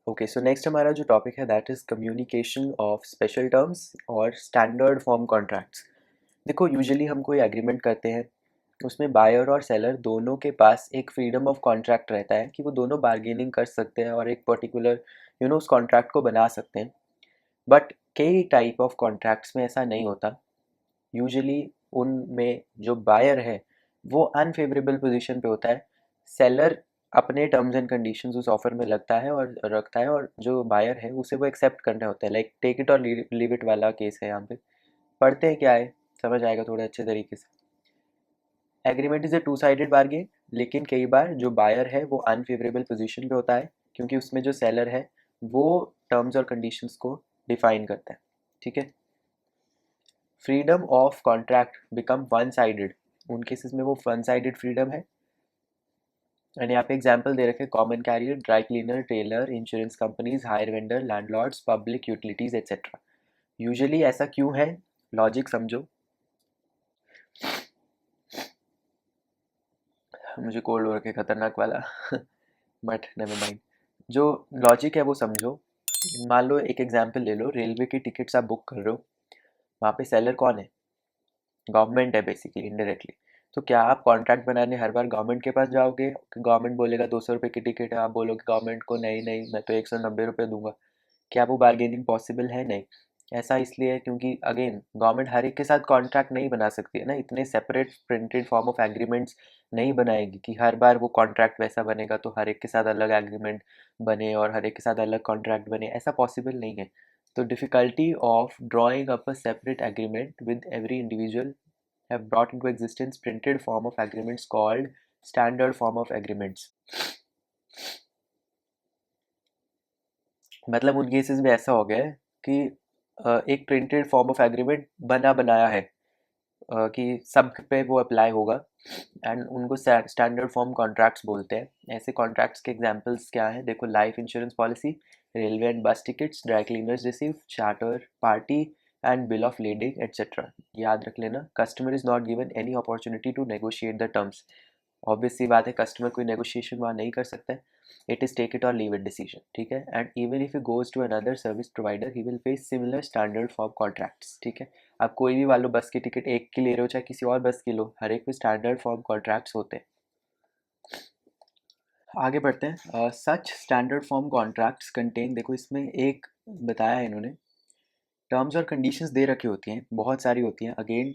Okay, so next हमारा जो topic है that is communication of special terms और स्टैंडर्ड फॉर्म कॉन्ट्रैक्ट्स। देखो, यूजुअली हम कोई एग्रीमेंट करते हैं, उसमें बायर और सेलर दोनों के पास एक फ्रीडम ऑफ कॉन्ट्रैक्ट रहता है कि वो दोनों बार्गेनिंग कर सकते हैं और एक पर्टिकुलर उस कॉन्ट्रैक्ट को बना सकते हैं। बट कई टाइप ऑफ कॉन्ट्रैक्ट्स में ऐसा नहीं होता। यूजुअली उनमें जो बायर है वो अनफेवरेबल पोजीशन पे होता है। सेलर अपने टर्म्स एंड कंडीशंस उस ऑफर में लगता है और रखता है, और जो बायर है उसे वो एक्सेप्ट करना होता है। लाइक टेक इट और लीव इट वाला केस है यहाँ पे। पढ़ते हैं क्या है, समझ आएगा थोड़े अच्छे तरीके से। Agreement is a two sided bargain, लेकिन कई बार जो बायर है वो अनफेवरेबल पोजीशन पे होता है क्योंकि उसमें जो सेलर है वो टर्म्स और कंडीशंस को डिफाइन करता है। ठीक है। Freedom of contract become one sided, उन केसेस में वो वन साइडेड फ्रीडम है। एंड यहाँ पे एग्जाम्पल दे रखे, common carrier, dry cleaner, tailor, insurance companies, hire vendor, landlords, public utilities etcetera. Usually ऐसा क्यों है, लॉजिक समझो। मुझे कोल्ड हो रखे खतरनाक वाला बट नेवर माइंड। जो लॉजिक है वो समझो। मान लो एक एग्जाम्पल ले लो, रेलवे की टिकट्स आप बुक कर रहे हो, वहाँ पे सेलर कौन है? गवर्नमेंट है बेसिकली, इनडायरेक्टली। तो क्या आप कॉन्ट्रैक्ट बनाने हर बार गवर्नमेंट के पास जाओगे? गवर्नमेंट बोलेगा 200 रुपये की टिकट है, आप बोलोगे गवर्नमेंट को नहीं नहीं मैं तो 190 रुपये दूंगा। क्या वो बार्गेनिंग पॉसिबल है? नहीं। ऐसा इसलिए है क्योंकि अगेन गवर्नमेंट हर एक के साथ कॉन्ट्रैक्ट नहीं बना सकती है ना, इतने separate printed form of agreements नहीं बनाएगी कि हर बार वो कॉन्ट्रैक्ट वैसा बनेगा तो हर एक के साथ अलग एग्रीमेंट बने और हर एक के साथ अलग कॉन्ट्रैक्ट बने, ऐसा पॉसिबल नहीं है। तो difficulty of drawing up a separate agreement with every individual have brought into existence printed form of agreements called standard form of agreements। मतलब उन केसेस में ऐसा हो गया है कि एक प्रिंटेड फॉर्म ऑफ एग्रीमेंट बना बनाया है कि सब पे वो अप्लाई होगा, एंड उनको स्टैंडर्ड फॉर्म कॉन्ट्रैक्ट्स बोलते हैं। ऐसे कॉन्ट्रैक्ट्स के एग्जांपल्स क्या हैं? देखो, life insurance policy, railway and bus tickets, dry cleaners receipt, charter party and bill of lading etcetera. याद रख लेना, customer is not given any opportunity to negotiate the terms. Obvious सी बात है, कस्टमर कोई नेगोशिएशन वहाँ नहीं कर सकता है। इट इज़ टेक इट और लीव इट डिसीजन। ठीक है। And even if he goes to another service provider he will face similar standard for contracts. ठीक है। आप कोई भी वालो बस की टिकट एक की ले रहे हो चाहे किसी और बस की लो, हर एक में स्टैंडर्ड फॉर्म कॉन्ट्रैक्ट्स होते हैं। आगे बढ़ते हैं। सच स्टैंडर्ड फॉर्म कॉन्ट्रैक्ट्स कंटेन, देखो इसमें एक बताया है इन्होंने, टर्म्स और कंडीशंस दे रखी होती हैं, बहुत सारी होती हैं। Again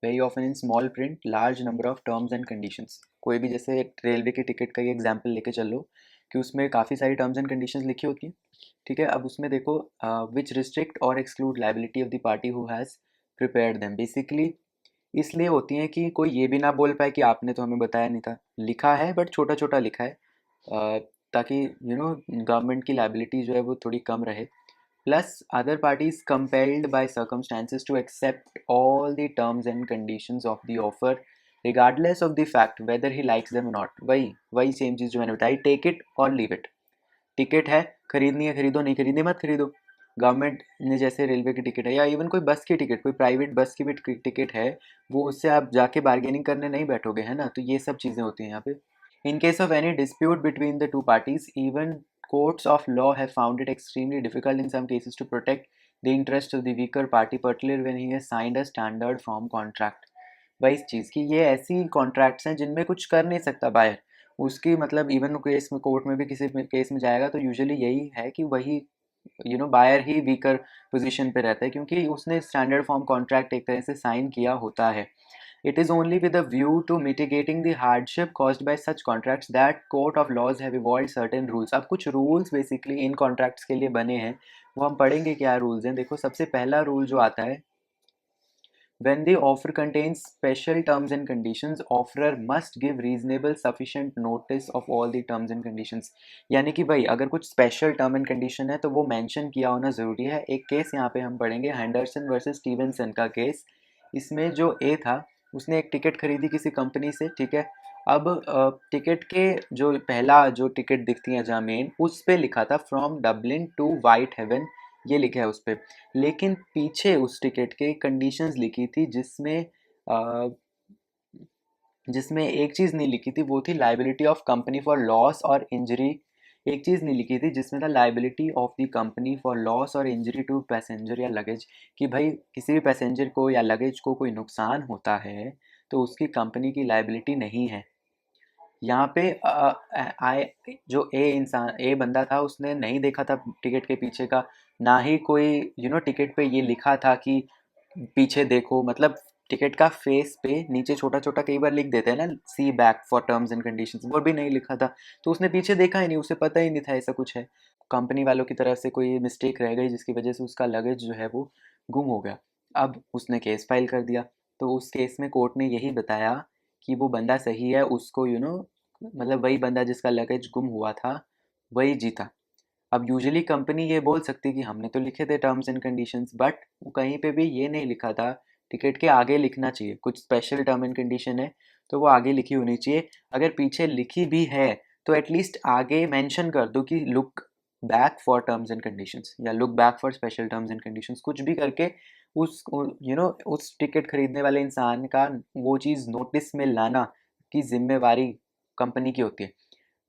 very often in small print large number of terms and conditions. कोई भी जैसे एक रेलवे की टिकट का ही एग्जांपल लेके चल लो कि उसमें काफ़ी सारी टर्म्स एंड कंडीशंस लिखी होती हैं। ठीक है। अब उसमें देखो, विच रिस्ट्रिक्ट और exclude liability of the party who has prepared them. Basically इसलिए होती हैं कि कोई ये भी ना बोल पाए कि आपने तो हमें बताया नहीं था। लिखा है बट छोटा छोटा लिखा है, ताकि गवर्नमेंट की लाइबिलिटी जो है वो थोड़ी कम रहे। Plus, other parties compelled by circumstances to accept all the terms and conditions of the offer, regardless of the fact whether he likes them or not। वही वही सेम चीज़ जो मैंने बताई, टेक इट और लीव इट। टिकट है, खरीदनी है खरीदो, नहीं खरीदनी मत खरीदो। गवर्नमेंट ने जैसे रेलवे की टिकट है या इवन कोई बस की टिकट, कोई प्राइवेट बस की भी टिकट है, वो उससे आप जाके बार्गेनिंग करने नहीं बैठोगे, है ना। तो ये सब चीज़ें होती हैं यहाँ पे। In case of any dispute between the two parties, even courts of law have found it extremely difficult in some cases to protect the interest of the weaker party, particularly when he has signed a standard form contract। वही इस चीज़ की, ये ऐसी contracts हैं जिनमें कुछ कर नहीं सकता बायर। उसकी मतलब इवन केस में, कोर्ट में भी किसी केस में जाएगा तो यूजुअली यही है कि वही बायर ही वीकर पोजीशन पे रहता है क्योंकि उसने स्टैंडर्ड फॉर्म कॉन्ट्रैक्ट एक तरह से साइन किया होता है। It is only with a view to mitigating the hardship caused by such contracts that court of laws have evolved certain rules। अब कुछ rules basically इन contracts के लिए बने हैं, वो हम पढ़ेंगे क्या rules हैं। देखो, सबसे पहला rule जो आता है, when the offer contains special terms and conditions, offerer must give reasonable sufficient notice of all the terms and conditions। यानी कि भाई अगर कुछ स्पेशल टर्म एंड कंडीशन है तो वो मेंशन किया होना ज़रूरी है। एक केस यहाँ पे हम पढ़ेंगे, हैंडरसन वर्सेस स्टीवेंसन का केस। इसमें जो ए था उसने एक टिकट खरीदी किसी कंपनी से। ठीक है। अब टिकट के जो पहला जो टिकट दिखती है जहाँ मेन, उस पे लिखा था from Dublin to Whitehaven, ये लिखा है उस पर। लेकिन पीछे उस टिकट के कंडीशंस लिखी थी जिसमें जिसमें एक चीज़ नहीं लिखी थी, वो थी liability of company for loss और इंजरी एक चीज़ नहीं लिखी थी जिसमें था liability of the company for loss और इंजरी टू पैसेंजर या लगेज, कि भाई किसी भी पैसेंजर को या लगेज को कोई नुकसान होता है तो उसकी कंपनी की लाइबिलिटी नहीं है। यहाँ पे आए जो ए बंदा था उसने नहीं देखा था टिकट के पीछे का, ना ही कोई टिकट पे ये लिखा था कि पीछे देखो, मतलब टिकट का फेस पे नीचे छोटा छोटा कई बार लिख देते हैं ना, see back for terms and conditions, वो भी नहीं लिखा था। तो उसने पीछे देखा ही नहीं, उसे पता ही नहीं था ऐसा कुछ है। कंपनी वालों की तरफ से कोई मिस्टेक रह गई जिसकी वजह से उसका लगेज जो है वो गुम हो गया। अब उसने केस फाइल कर दिया। तो उस केस में कोर्ट ने यही बताया कि वो बंदा सही है, उसको मतलब वही बंदा जिसका लगेज गुम हुआ था वही जीता। अब यूजुअली कंपनी ये बोल सकती कि हमने तो लिखे थे टर्म्स एंड कंडीशंस, बट कहीं पे भी ये नहीं लिखा था। टिकट के आगे लिखना चाहिए, कुछ स्पेशल टर्म एंड कंडीशन है तो वो आगे लिखी होनी चाहिए। अगर पीछे लिखी भी है तो एटलीस्ट आगे मेंशन कर दो कि look back for terms and conditions या look back for special terms and conditions, कुछ भी करके उस उस टिकट खरीदने वाले इंसान का वो चीज़ नोटिस में लाना की जिम्मेवारी कंपनी की होती है।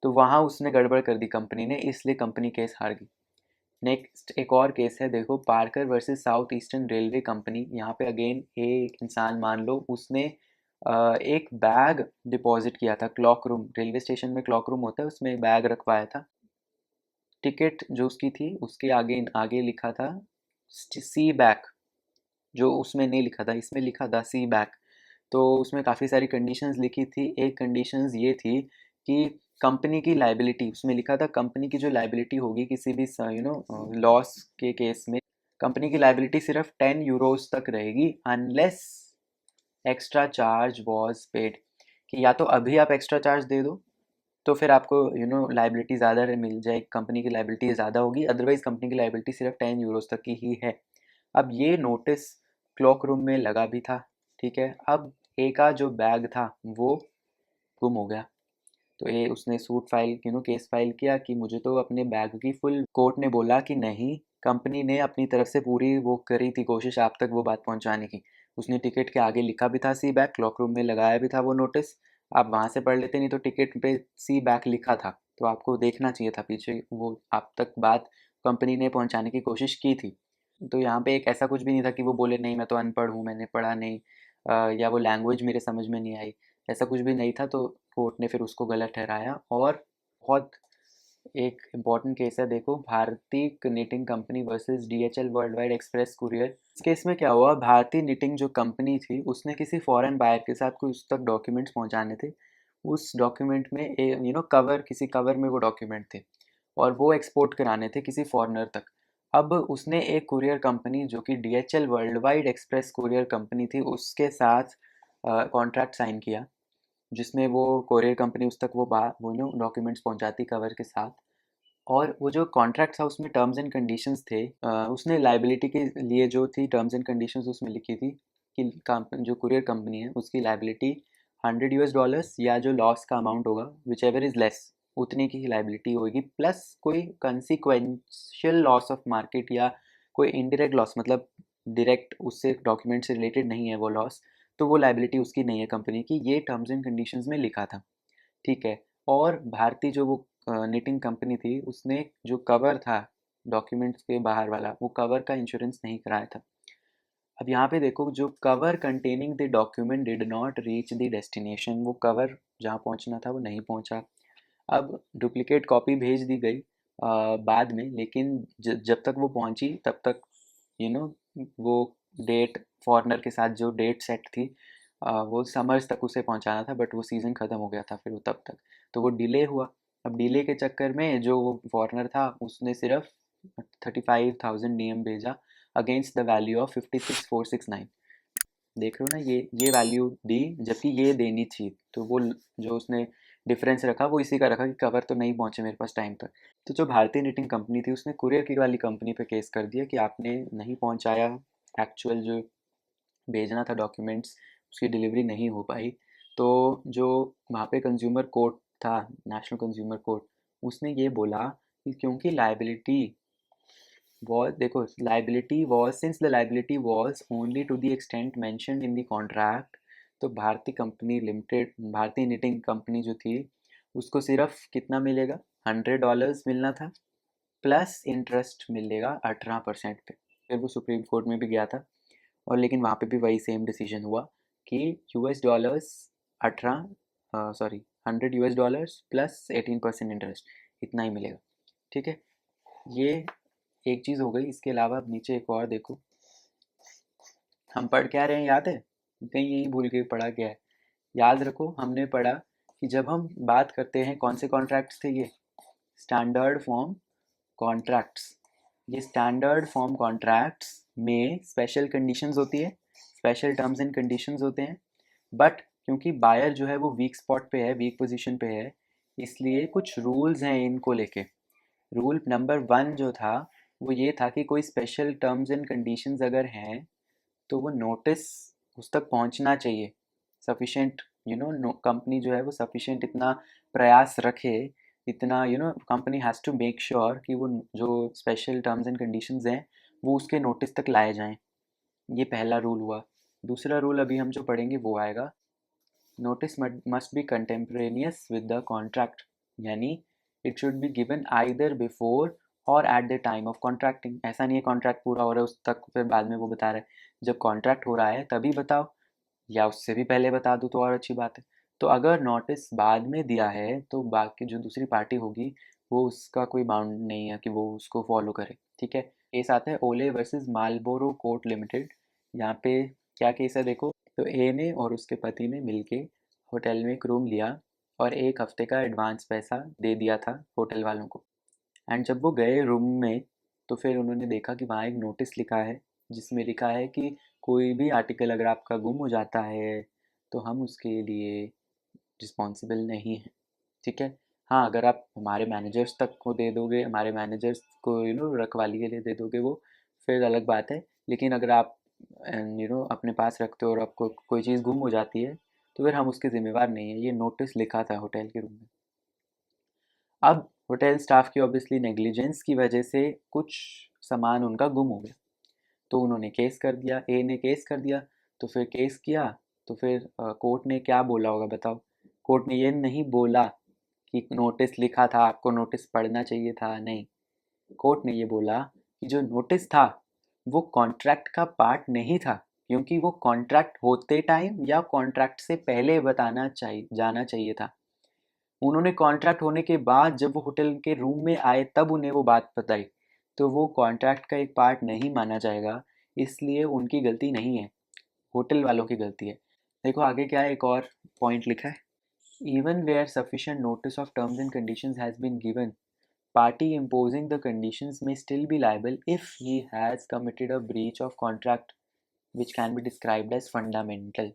तो वहाँ उसने गड़बड़ कर दी कंपनी ने, इसलिए कंपनी केस हार गई। नेक्स्ट एक और केस है, देखो, Parker versus south eastern railway company. यहाँ पे अगेन एक इंसान मान लो उसने एक बैग डिपॉजिट किया था क्लॉक रूम, रेलवे स्टेशन में क्लॉक रूम होता है, उसमें एक बैग रखवाया था। टिकट जो उसकी थी उसके आगे आगे लिखा था सी बैक, जो उसमें नहीं लिखा था, इसमें लिखा था सी बैक। तो उसमें काफ़ी सारी कंडीशंस लिखी थी। एक कंडीशंस ये थी कि कंपनी की लाइबिलिटी, उसमें लिखा था कंपनी की जो लाइबिलिटी होगी किसी भी लॉस के केस में, कंपनी की लाइबिलिटी सिर्फ 10 यूरोज तक रहेगी unless extra charge was paid, कि या तो अभी आप एक्स्ट्रा चार्ज दे दो तो फिर आपको लाइबिलिटी ज़्यादा मिल जाएगी, कंपनी की लाइबिलिटी ज़्यादा होगी, अदरवाइज कंपनी की लाइबिलिटी सिर्फ 10 यूरोज तक की ही है। अब ये नोटिस क्लॉक रूम में लगा भी था, ठीक है। अब ए का जो बैग था वो गुम हो गया। तो ये उसने सूट फाइल केस फाइल किया कि मुझे तो अपने बैग की फुल, कोर्ट ने बोला कि नहीं, कंपनी ने अपनी तरफ से पूरी वो करी थी कोशिश आप तक वो बात पहुंचाने की। उसने टिकट के आगे लिखा भी था सी बैक, क्लॉक रूम में लगाया भी था वो नोटिस। आप वहाँ से पढ़ लेते, नहीं तो टिकट पे सी बैक लिखा था तो आपको देखना चाहिए था पीछे, वो आप तक बात कंपनी ने पहुंचाने की कोशिश की थी। तो यहाँ पे एक ऐसा कुछ भी नहीं था कि वो बोले नहीं मैं तो अनपढ़ हूँ, मैंने पढ़ा नहीं, या वो लैंग्वेज मेरे समझ में नहीं आई, ऐसा कुछ भी नहीं था। तो कोर्ट ने फिर उसको गलत ठहराया। और बहुत एक इम्पॉर्टेंट केस है, देखो, Bharathi knitting company versus DHL worldwide express courier. इस केस में क्या हुआ, भारती निटिंग जो कंपनी थी उसने किसी फॉरेन बायर के साथ कोई उस तक डॉक्यूमेंट्स पहुंचाने थे। उस डॉक्यूमेंट में कवर, किसी कवर में वो डॉक्यूमेंट थे और वो एक्सपोर्ट कराने थे किसी फॉरेनर तक। अब उसने एक कुरियर कंपनी जो कि DHL worldwide express courier company थी उसके साथ कॉन्ट्रैक्ट साइन किया, जिसमें वो कोरियर कंपनी उस तक वो डॉक्यूमेंट्स पहुंचाती कवर के साथ। और वो जो कॉन्ट्रैक्ट था उसमें टर्म्स एंड कंडीशंस थे, उसने लाइबिलिटी के लिए जो थी टर्म्स एंड कंडीशंस उसमें लिखी थी कि जो कुरियर कंपनी है उसकी लाइबिलिटी $100 या जो लॉस का अमाउंट होगा विच एवर इज़ लेस, उतने की ही लाइबिलिटी होगी, प्लस कोई कंसिक्वेंशियल लॉस ऑफ मार्केट या कोई इनडायरेक्ट लॉस, मतलब डायरेक्ट उससे डॉक्यूमेंट से रिलेटेड नहीं है वो लॉस, तो वो लाइबिलिटी उसकी नहीं है कंपनी की, ये टर्म्स एंड कंडीशंस में लिखा था, ठीक है। और भारतीय जो वो निटिंग कंपनी थी उसने जो कवर था डॉक्यूमेंट्स के बाहर वाला, वो कवर का इंश्योरेंस नहीं कराया था। अब यहाँ पे देखो, जो cover containing the document did not reach the destination, वो कवर जहाँ पहुँचना था वो नहीं पहुँचा। अब डुप्लीकेट कॉपी भेज दी गई बाद में, लेकिन जब तक वो पहुँची तब तक यू नो वो डेट, फॉरनर के साथ जो डेट सेट थी वो समर्स तक उसे पहुंचाना था, बट वो सीज़न ख़त्म हो गया था फिर वो तब तक, तो वो डिले हुआ। अब डिले के चक्कर में जो वो फॉरनर था उसने सिर्फ 35,000 DM भेजा अगेंस्ट द वैल्यू ऑफ 56,469। देख रहे हो ना, ये वैल्यू दी जबकि ये देनी थी, तो वो जो उसने डिफरेंस रखा वो इसी का रखा कि कवर तो नहीं पहुंचे मेरे पास टाइम तक। तो जो भारतीय निटिंग कंपनी थी उसने कुरियर की वाली कंपनी पे केस कर दिया कि आपने नहीं पहुंचाया, एक्चुअल जो भेजना था डॉक्यूमेंट्स उसकी डिलीवरी नहीं हो पाई। तो जो वहाँ पे कंज्यूमर कोर्ट था, नेशनल कंज्यूमर कोर्ट, उसने ये बोला कि क्योंकि लाइबिलिटी was, देखो, liability was, since the liability was only to the extent mentioned in the contract, तो भारती कंपनी लिमिटेड, भारतीय निटिंग कंपनी जो थी उसको सिर्फ कितना मिलेगा, $100 मिलना था प्लस इंटरेस्ट मिलेगा 18% पे। फिर वो सुप्रीम कोर्ट में भी गया था और लेकिन वहाँ पे भी वही सेम डिसीजन हुआ कि $18 सॉरी $100 प्लस 18% इंटरेस्ट इतना ही मिलेगा। ठीक है, ये एक चीज़ हो गई। इसके अलावा अब नीचे एक और देखो, हम पढ़ क्या रहे हैं याद है? कहीं यही भूल के पढ़ा गया है। याद रखो, हमने पढ़ा कि जब हम बात करते हैं कौन से कॉन्ट्रैक्ट्स थे ये, स्टैंडर्ड फॉर्म कॉन्ट्रैक्ट्स। ये स्टैंडर्ड फॉर्म कॉन्ट्रैक्ट्स में स्पेशल कंडीशंस होती है, स्पेशल टर्म्स एंड कंडीशंस होते हैं। बट क्योंकि बायर जो है वो वीक स्पॉट पे है, वीक पोजीशन पे है, इसलिए कुछ रूल्स हैं इनको लेके। रूल नंबर 1 जो था वो ये था कि कोई स्पेशल टर्म्स एंड कंडीशंस अगर हैं तो वो नोटिस उस तक पहुंचना चाहिए। सफिशेंट कंपनी जो है वो सफिशेंट इतना प्रयास रखे, इतना company has to make sure कि वो जो स्पेशल टर्म्स एंड कंडीशंस हैं वो उसके नोटिस तक लाए जाएं। ये पहला रूल हुआ। दूसरा रूल अभी हम जो पढ़ेंगे वो आएगा, notice must be contemporaneous with the contract, यानी it should be given either before or at the time of contracting. ऐसा नहीं है कॉन्ट्रैक्ट पूरा हो रहा है उस तक फिर बाद में वो बता रहा है, जब कॉन्ट्रैक्ट हो रहा है तभी बताओ, या उससे भी पहले बता दूँ तो और अच्छी बात है। तो अगर नोटिस बाद में दिया है तो बाकी जो दूसरी पार्टी होगी वो उसका कोई बाउंड नहीं है कि वो उसको फॉलो करे। ठीक है, केस आता है ओले वर्सेस मालबोरो कोर्ट लिमिटेड। यहाँ पे क्या केस है देखो, तो ए ने और उसके पति ने मिलके होटल में एक रूम लिया और 1 हफ्ते का एडवांस पैसा दे दिया था होटल वालों को। एंड जब वो गए रूम में तो फिर उन्होंने देखा कि वहाँ एक नोटिस लिखा है जिसमें लिखा है कि कोई भी आर्टिकल अगर आपका गुम हो जाता है तो हम उसके लिए रिस्पॉन्सिबल नहीं हैं। ठीक है, हाँ अगर आप हमारे मैनेजर्स तक को दे दोगे, हमारे मैनेजर्स को रखवाली के लिए दे दोगे वो फिर अलग बात है। लेकिन अगर आप अपने पास रखते हो और आपको कोई चीज़ गुम हो जाती है तो फिर हम उसके ज़िम्मेवार नहीं है। ये नोटिस लिखा था होटल के रूम में। अब होटल स्टाफ की ऑब्वियसली नेग्लिजेंस की वजह से कुछ सामान उनका गुम हो गया, तो उन्होंने केस कर दिया, ए ने केस कर दिया। तो फिर केस किया तो फिर कोर्ट ने क्या बोला होगा बताओ? कोर्ट ने ये नहीं बोला कि नोटिस लिखा था, आपको नोटिस पढ़ना चाहिए था, नहीं। कोर्ट ने ये बोला कि जो नोटिस था वो कॉन्ट्रैक्ट का पार्ट नहीं था, क्योंकि वो कॉन्ट्रैक्ट होते टाइम या कॉन्ट्रैक्ट से पहले बताना चाहिए, जाना चाहिए था। उन्होंने कॉन्ट्रैक्ट होने के बाद जब वो होटल के रूम में आए तब उन्हें वो बात बताई, तो वो कॉन्ट्रैक्ट का एक पार्ट नहीं माना जाएगा। इसलिए उनकी गलती नहीं है, होटल वालों की गलती है। देखो आगे क्या है, एक और पॉइंट लिखा है, even where sufficient notice of terms and conditions has been given, party imposing the conditions may still be liable if he has committed a breach of contract which can be described as fundamental।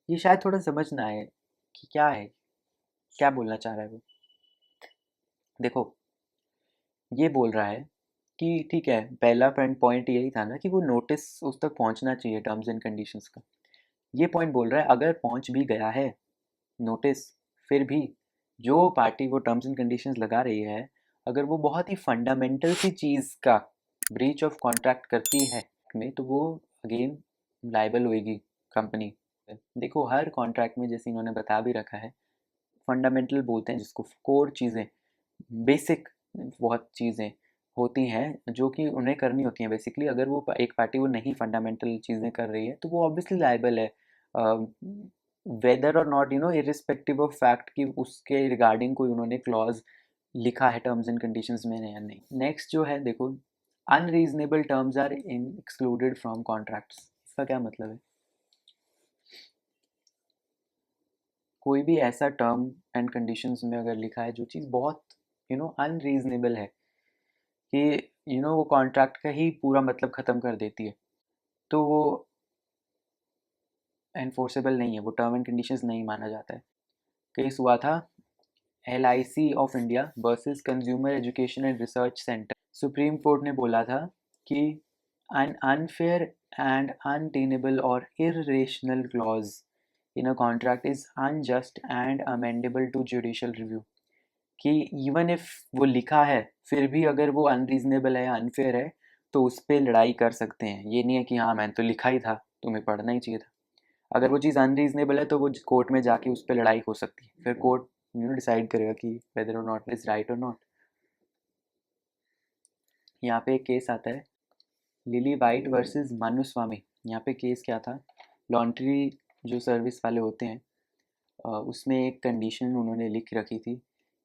ये शायद थोड़ा समझ ना आए कि क्या है, क्या बोलना चाह रहा है वो। देखो ये बोल रहा है कि ठीक है, पहला पॉइंट यही था ना कि वो नोटिस उस तक पहुंचना चाहिए टर्म्स एंड कंडीशंस का। ये पॉइंट बोल रहा है अगर पहुंच भी गया है नोटिस, फिर भी जो पार्टी वो टर्म्स एंड कंडीशंस लगा रही है अगर वो बहुत ही फंडामेंटल सी चीज़ का ब्रीच ऑफ कॉन्ट्रैक्ट करती है में, तो वो अगेन लाइबल होएगी कंपनी। देखो हर कॉन्ट्रैक्ट में जैसे इन्होंने बता भी रखा है, फंडामेंटल बोलते हैं जिसको, कोर चीज़ें, बेसिक बहुत चीज़ें होती हैं जो कि उन्हें करनी होती हैं बेसिकली। अगर वो एक पार्टी वो नहीं फंडामेंटल चीज़ें कर रही है तो वो ऑब्वियसली लाइबल है, वेदर और नॉट इरिस्पेक्टिव ऑफ फैक्ट कि उसके रिगार्डिंग कोई उन्होंने क्लॉज लिखा है टर्म्स एंड कंडीशंस में या नहीं। नेक्स्ट जो है देखो, unreasonable terms are in excluded from contracts. इसका क्या मतलब है? कोई भी ऐसा टर्म एंड कंडीशंस में अगर लिखा है जो चीज़ बहुत अनरीजनेबल है कि वो कॉन्ट्रैक्ट का ही पूरा मतलब ख़त्म कर देती है, तो वो एनफोर्सेबल नहीं है, वो टर्म एंड कंडीशंस नहीं माना जाता है। केस हुआ था LIC of India versus consumer education and research centre. Supreme court ने बोला था कि an unfair and untenable or irrational clause in a contract is unjust and amendable to judicial review। कि इवन इफ वो लिखा है फिर भी अगर वो अनरीजनेबल है, अनफेयर है, तो उस पर लड़ाई कर सकते हैं। ये नहीं है कि हाँ मैंने तो लिखा ही था, तुम्हें पढ़ना ही चाहिए था। अगर वो चीज़ अनरीजनेबल है तो वो कोर्ट में जाके उस पर लड़ाई हो सकती है, फिर कोर्ट डिसाइड करेगा कि वेदर और नॉट इज राइट और नॉट। यहाँ पे एक केस आता है लिली वाइट वर्सेस मानुस्वामी। यहाँ पे केस क्या था, लॉन्ड्री जो सर्विस वाले होते हैं उसमें एक कंडीशन उन्होंने लिख रखी थी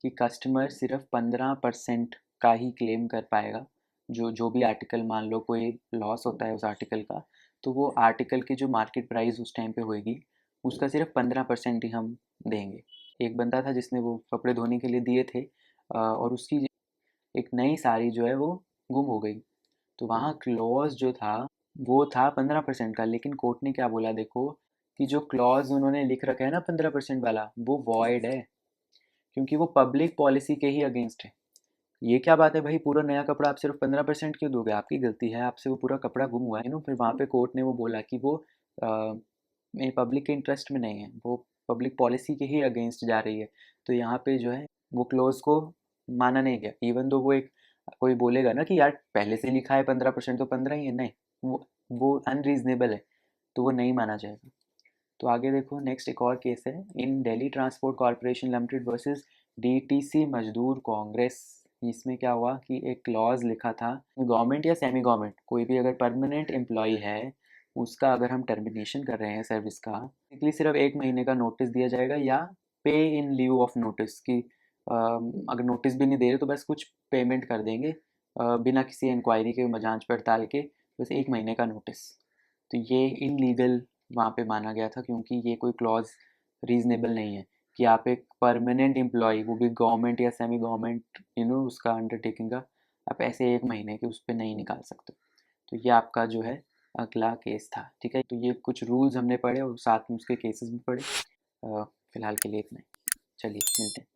कि कस्टमर सिर्फ 15% का ही क्लेम कर पाएगा। जो जो भी आर्टिकल, मान लो कोई लॉस होता है उस आर्टिकल का, तो वो आर्टिकल की जो मार्केट प्राइस उस टाइम पे होएगी उसका सिर्फ 15% ही हम देंगे। एक बंदा था जिसने वो कपड़े धोने के लिए दिए थे और उसकी एक नई साड़ी जो है वो गुम हो गई। तो वहाँ क्लॉज जो था वो था 15% का, लेकिन कोर्ट ने क्या बोला देखो, कि जो क्लॉज उन्होंने लिख रखा है ना 15% वाला, वो वॉइड है, क्योंकि वो पब्लिक पॉलिसी के ही अगेंस्ट है। ये क्या बात है भाई, पूरा नया कपड़ा आप सिर्फ 15% क्यों दोगे, आपकी गलती है, आपसे वो पूरा कपड़ा गुम हुआ है ना। फिर वहाँ पे कोर्ट ने वो बोला कि वो पब्लिक के इंटरेस्ट में नहीं है, वो पब्लिक पॉलिसी के ही अगेंस्ट जा रही है। तो यहाँ पे जो है वो क्लोज को माना नहीं गया, इवन दो वो एक कोई बोलेगा ना कि यार पहले से लिखा है 15% तो 15 ही है, नहीं, वो अनरीजनेबल है, तो वो नहीं माना जाएगा। तो आगे देखो, नेक्स्ट एक और केस है, in Delhi Transport Corporation Limited versus DTC Mazdoor Congress. इसमें क्या हुआ कि एक क्लॉज लिखा था, गवर्नमेंट या सेमी गवर्नमेंट कोई भी अगर परमानेंट एम्प्लॉय है, उसका अगर हम टर्मिनेशन कर रहे हैं सर्विस का, इसलिए सिर्फ 1 महीने का नोटिस दिया जाएगा, या पे इन लीव ऑफ नोटिस की अगर नोटिस भी नहीं दे रहे तो बस कुछ पेमेंट कर देंगे बिना किसी इंक्वायरी के, जांच पड़ताल के, बस 1 महीने का नोटिस। तो ये इनलीगल वहाँ पे माना गया था, क्योंकि ये कोई क्लॉज रीजनेबल नहीं है कि आप एक परमानेंट एम्प्लॉय, वो भी गवर्नमेंट या सेमी गवर्नमेंट उसका अंडरटेकिंग का, आप ऐसे 1 महीने के उस पर नहीं निकाल सकते। तो ये आपका जो है अगला केस था। ठीक है, तो ये कुछ रूल्स हमने पढ़े और साथ में उसके केसेस भी पढ़े। फिलहाल के लिए इतना ही, चलिए मिलते हैं।